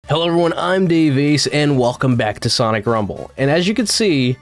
Hello everyone, I'm DaveAce and welcome back to Sonic Rumble. And as you can see,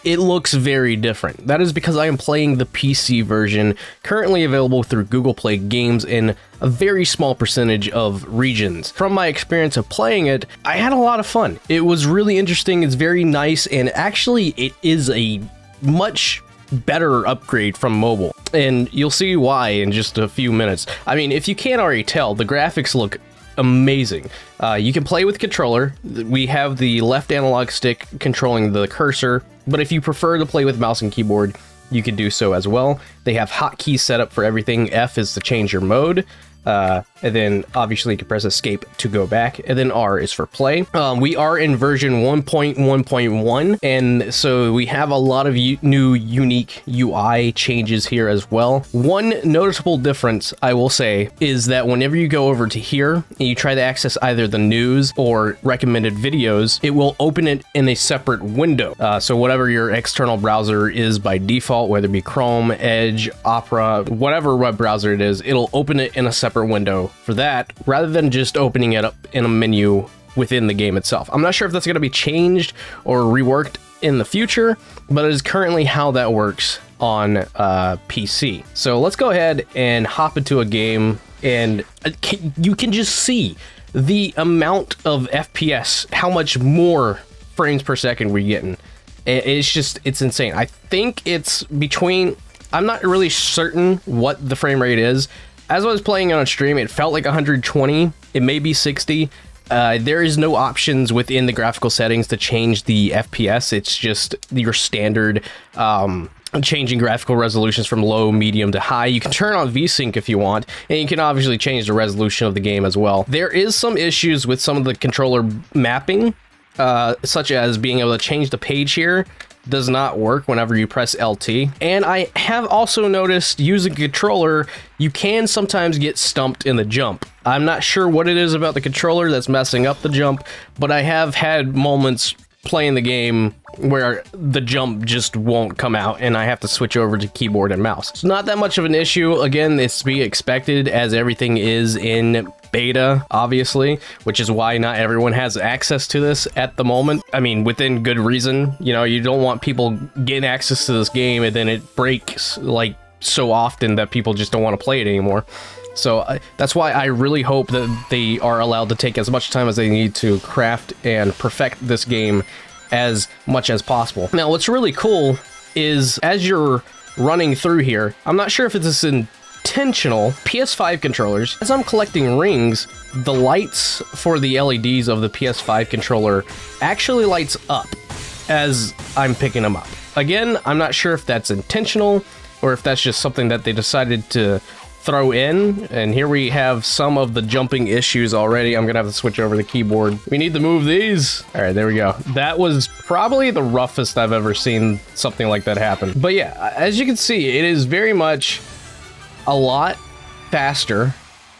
it looks very different. That is because I am playing the PC version, currently available through Google Play Games in a very small percentage of regions. From my experience of playing it, I had a lot of fun. It was really interesting, it's very nice, and actually it is a much better upgrade from mobile. And you'll see why in just a few minutes. I mean, if you can't already tell, the graphics look amazing. You can play with controller. We have the left analog stick controlling the cursor, but if you prefer to play with mouse and keyboard, you can do so as well. They have hotkeys set up for everything. F is to change your mode, and then obviously you can press escape to go back, and then R is for play. We are in version 1.1.1, and so we have a lot of new unique UI changes here as well. One noticeable difference, I will say, is that whenever you go over to here and you try to access either the news or recommended videos, it will open it in a separate window. So whatever your external browser is by default, whether it be Chrome, Edge, Opera, whatever web browser it is, it'll open it in a separate window for that, rather than just opening it up in a menu within the game itself. I'm not sure if that's going to be changed or reworked in the future, but it is currently how that works on PC. So let's go ahead and hop into a game, and you can just see the amount of FPS, how much more frames per second we're getting. It's insane. I think it's between, I'm not really certain what the frame rate is. As I was playing on stream, it felt like 120. It may be 60. There is no options within the graphical settings to change the FPS. It's just your standard changing graphical resolutions from low, medium to high. You can turn on VSync if you want, and you can obviously change the resolution of the game as well. There is some issues with some of the controller mapping, such as being able to change the page here. Does not work whenever you press LT. And I have also noticed using controller, you can sometimes get stumped in the jump. I'm not sure what it is about the controller that's messing up the jump, but I have had moments playing the game where the jump just won't come out and I have to switch over to keyboard and mouse. It's not that much of an issue. Again, it's to be expected as everything is in beta, obviously, which is why not everyone has access to this at the moment. I mean, within good reason. You know, you don't want people getting access to this game and then it breaks like so often that people just don't want to play it anymore. So that's why I really hope that they are allowed to take as much time as they need to craft and perfect this game as much as possible. Now, what's really cool is as you're running through here, I'm not sure if it's intentional, PS5 controllers, as I'm collecting rings, the lights for the LEDs of the PS5 controller actually lights up as I'm picking them up. Again, I'm not sure if that's intentional or if that's just something that they decided to throw in, and here we have some of the jumping issues already. I'm gonna have to switch over the keyboard. We need to move these. All right, there we go. That was probably the roughest I've ever seen something like that happen. But yeah, as you can see, it is very much a lot faster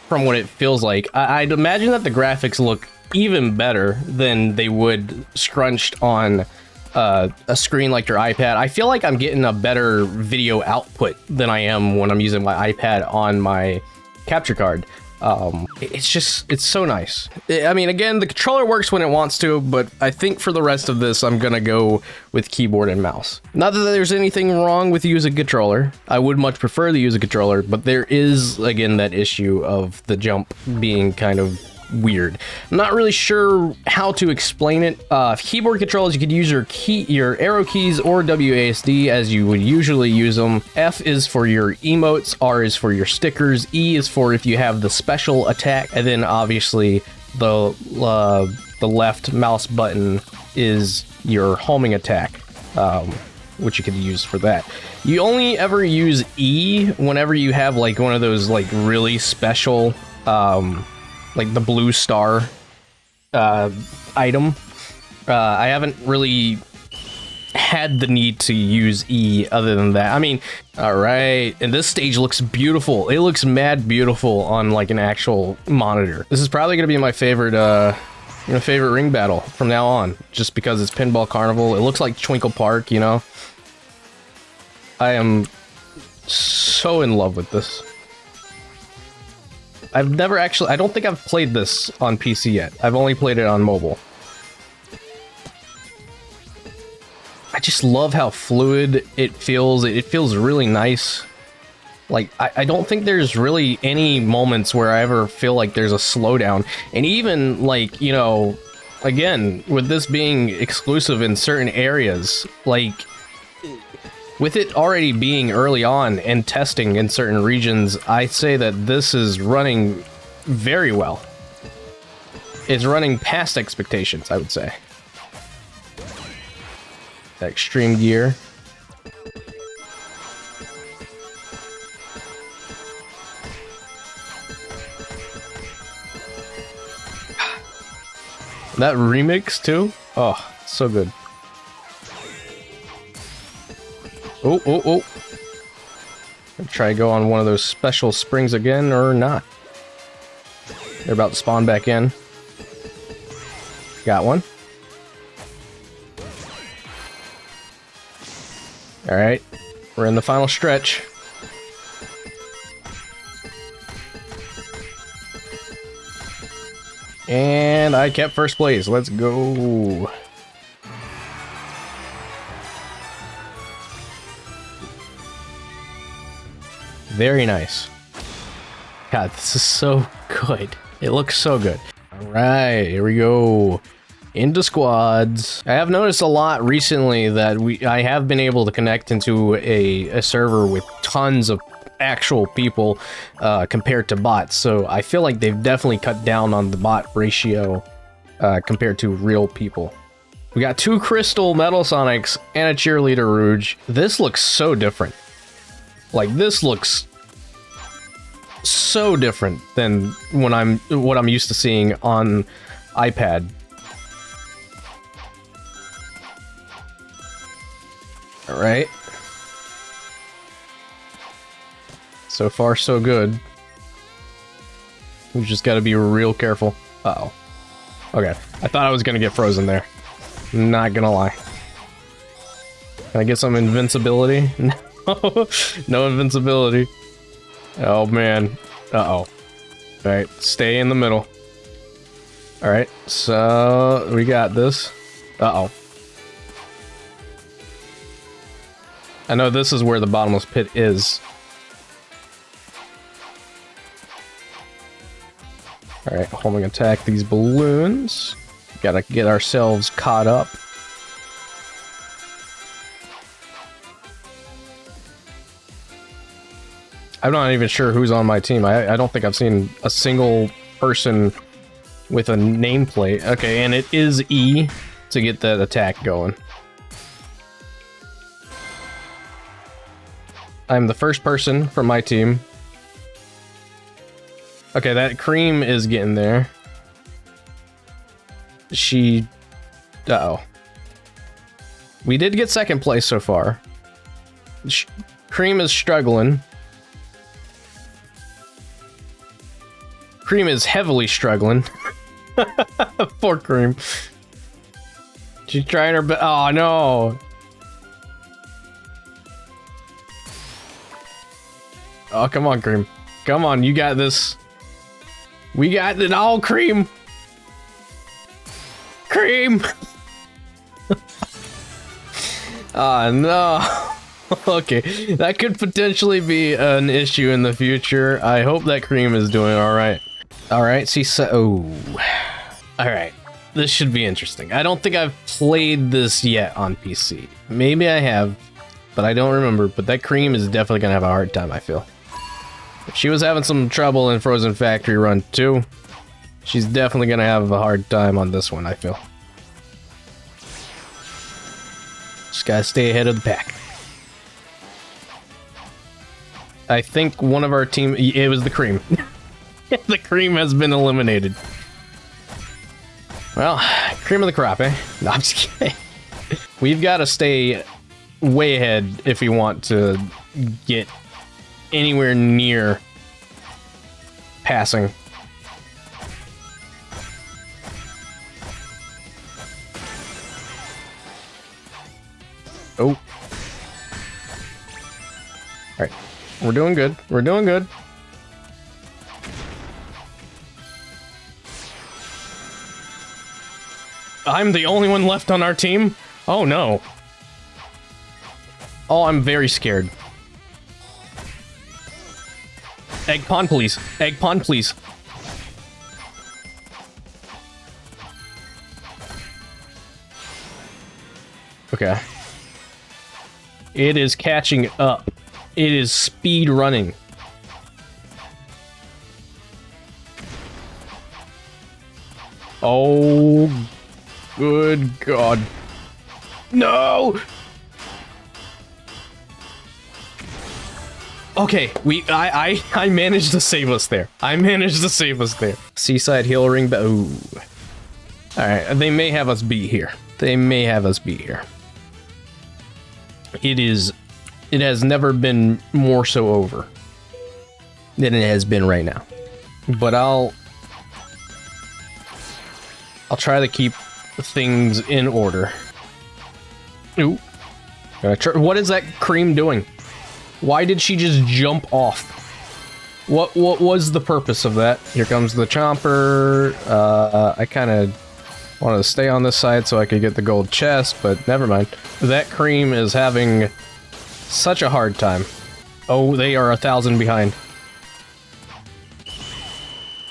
from what it feels like. I'd imagine that the graphics look even better than they would scrunched on a screen like your iPad. I feel like I'm getting a better video output than I am when I'm using my iPad on my capture card. It's so nice. I mean, again, the controller works when it wants to, but I think for the rest of this, I'm gonna go with keyboard and mouse. Not that there's anything wrong with using a controller. I would much prefer to use a controller, but there is, again, that issue of the jump being kind of weird. I'm not really sure how to explain it. Keyboard controls, you could use your arrow keys or WASD as you would usually use them. F is for your emotes, R is for your stickers, E is for if you have the special attack, and then obviously the left mouse button is your homing attack, which you could use for that. You only ever use E whenever you have like one of those like really special like the blue star item. I haven't really had the need to use E other than that. I mean, all right, and this stage looks beautiful. It looks mad beautiful on like an actual monitor. This is probably gonna be my favorite favorite ring battle from now on, just because it's Pinball Carnival. It looks like Twinkle Park, you know. I am so in love with this. I've never actually... I don't think I've played this on PC yet. I've only played it on mobile. I just love how fluid it feels. It feels really nice. Like, I don't think there's really any moments where I ever feel like there's a slowdown. And even, like, you know, again, with this being exclusive in certain areas, like, with it already being early on and testing in certain regions, I say that this is running very well. It's running past expectations, I would say. Extreme gear. That remix too? Oh, so good. Oh, oh, oh. Try to go on one of those special springs again or not. They're about to spawn back in. Got one. Alright. We're in the final stretch. And I kept first place. Let's go. Very nice. God, this is so good. It looks so good. Alright, here we go. Into squads. I have noticed a lot recently that I have been able to connect into a server with tons of actual people compared to bots, so I feel like they've definitely cut down on the bot ratio compared to real people. We got 2 crystal metal Sonics and a cheerleader Rouge. This looks so different. Like, this looks so different than what I'm used to seeing on iPad. All right. So far, so good. We just gotta be real careful. Uh-oh. Okay. I thought I was gonna get frozen there. Not gonna lie. Can I get some invincibility? No. No invincibility. Oh, man. Uh-oh. Alright, stay in the middle. Alright, so we got this. Uh-oh. I know this is where the bottomless pit is. Alright, homing attack these balloons. Gotta get ourselves caught up. I'm not even sure who's on my team. I don't think I've seen a single person with a nameplate. Okay, and it is E to get that attack going. I'm the first person from my team. Okay, that cream is getting there. She... Uh-oh. We did get second place so far. Cream is struggling. Cream is heavily struggling. Poor Cream. She's trying her best. Oh, no. Oh, come on, Cream. Come on, you got this. We got it all, Cream. Cream. Oh, no. Okay, that could potentially be an issue in the future. I hope that Cream is doing all right. All right, see, so, oh. All right, this should be interesting. I don't think I've played this yet on PC. Maybe I have, but I don't remember. But that Cream is definitely gonna have a hard time, I feel. If she was having some trouble in Frozen Factory Run 2, she's definitely gonna have a hard time on this one, I feel. Just gotta stay ahead of the pack. I think one of our team, it was the Cream. The Cream has been eliminated. Well, cream of the crop, eh? No, I'm just kidding. We've got to stay way ahead if we want to get anywhere near passing. Oh. Alright. We're doing good. We're doing good. I'm the only one left on our team? Oh no. Oh, I'm very scared. Egg pond, please. Egg pond, please. Okay. It is catching up. It is speed running. Oh, good God. No! Okay, I managed to save us there. I managed to save us there. Seaside heal ring, ooh. Alright, they may have us beat here. They may have us beat here. It has never been more so over than it has been right now. But I'll try to keep things in order. Ooh. What is that cream doing? Why did she just jump off? What was the purpose of that? Here comes the chomper. I kind of wanted to stay on this side so I could get the gold chest, but never mind. That cream is having such a hard time. Oh, they are 1,000 behind.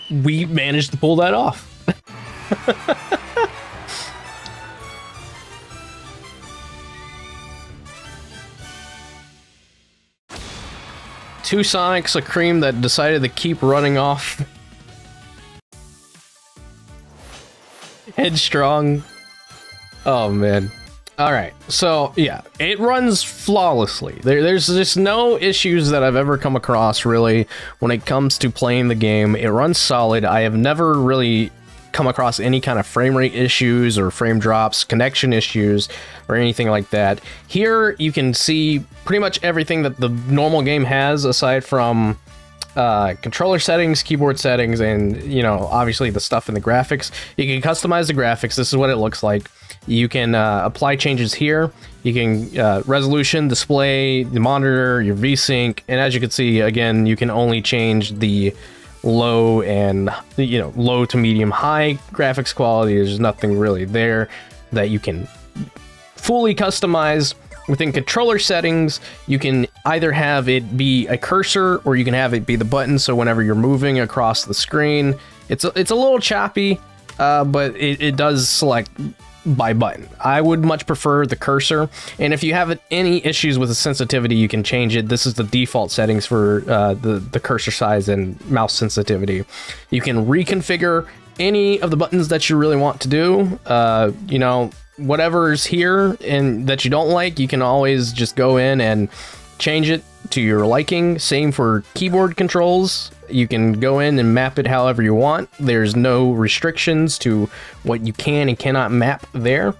We managed to pull that off. Two Sonics, a cream that decided to keep running off. Headstrong. Oh man. Alright, so yeah, it runs flawlessly. There's just no issues that I've ever come across really when it comes to playing the game. It runs solid. I have never really come across any kind of frame rate issues or frame drops, connection issues, or anything like that. Here you can see pretty much everything that the normal game has aside from controller settings, keyboard settings, and, you know, obviously the stuff in the graphics. You can customize the graphics. This is what it looks like. You can apply changes here. You can resolution, display, the monitor, your VSync, and as you can see, again, you can only change the low and, you know, low to medium high graphics quality. There's nothing really there that you can fully customize. Within controller settings, you can either have it be a cursor or you can have it be the button, so whenever you're moving across the screen, it's a little choppy, but it does select by button. I would much prefer the cursor, and if you have any issues with the sensitivity, you can change it. This is the default settings for the cursor size and mouse sensitivity. You can reconfigure any of the buttons that you really want to do. You know, whatever's here and that you don't like, you can always just go in and change it to your liking. Same for keyboard controls. You can go in and map it however you want. There's no restrictions to what you can and cannot map there.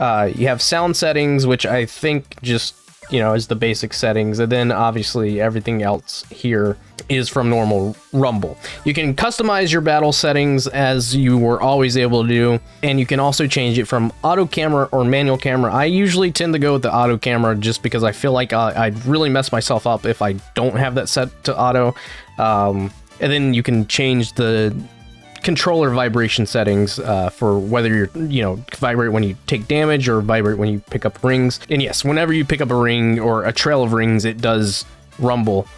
You have sound settings, which I think just, you know, is the basic settings, and then obviously everything else here is from normal Rumble. You can customize your battle settings as you were always able to do, and you can also change it from auto camera or manual camera. I usually tend to go with the auto camera just because I feel like I'd really mess myself up if I don't have that set to auto. And then you can change the controller vibration settings for whether you're, you know, vibrate when you take damage or vibrate when you pick up rings. And yes, whenever you pick up a ring or a trail of rings, it does rumble.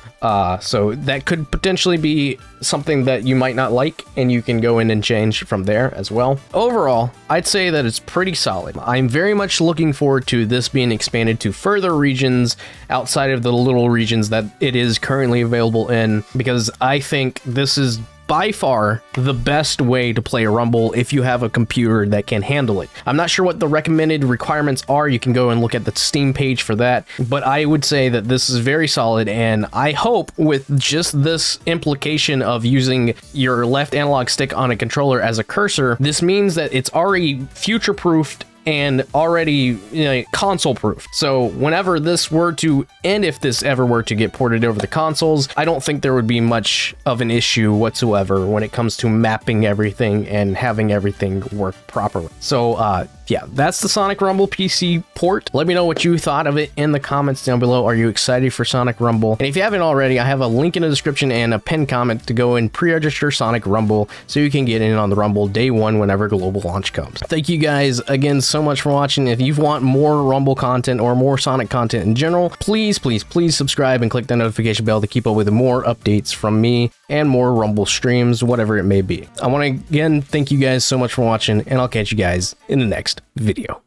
So that could potentially be something that you might not like, and you can go in and change from there as well. Overall, I'd say that it's pretty solid. I'm very much looking forward to this being expanded to further regions outside of the little regions that it is currently available in, because I think this is by far the best way to play a Rumble if you have a computer that can handle it. I'm not sure what the recommended requirements are. You can go and look at the Steam page for that, but I would say that this is very solid, and I hope with just this implication of using your left analog stick on a controller as a cursor, this means that it's already future-proofed and already, you know, console proof. So whenever this were to, and if this ever were to get ported over the consoles, I don't think there would be much of an issue whatsoever when it comes to mapping everything and having everything work properly. So yeah, that's the Sonic Rumble PC port. Let me know what you thought of it in the comments down below. Are you excited for Sonic Rumble? And if you haven't already, I have a link in the description and a pinned comment to go and pre-register Sonic Rumble so you can get in on the Rumble day one whenever global launch comes. Thank you guys again so much for watching. If you want more Rumble content or more Sonic content in general, please subscribe and click the notification bell to keep up with more updates from me and more Rumble streams, whatever it may be. I want to again thank you guys so much for watching, and I'll catch you guys in the next video.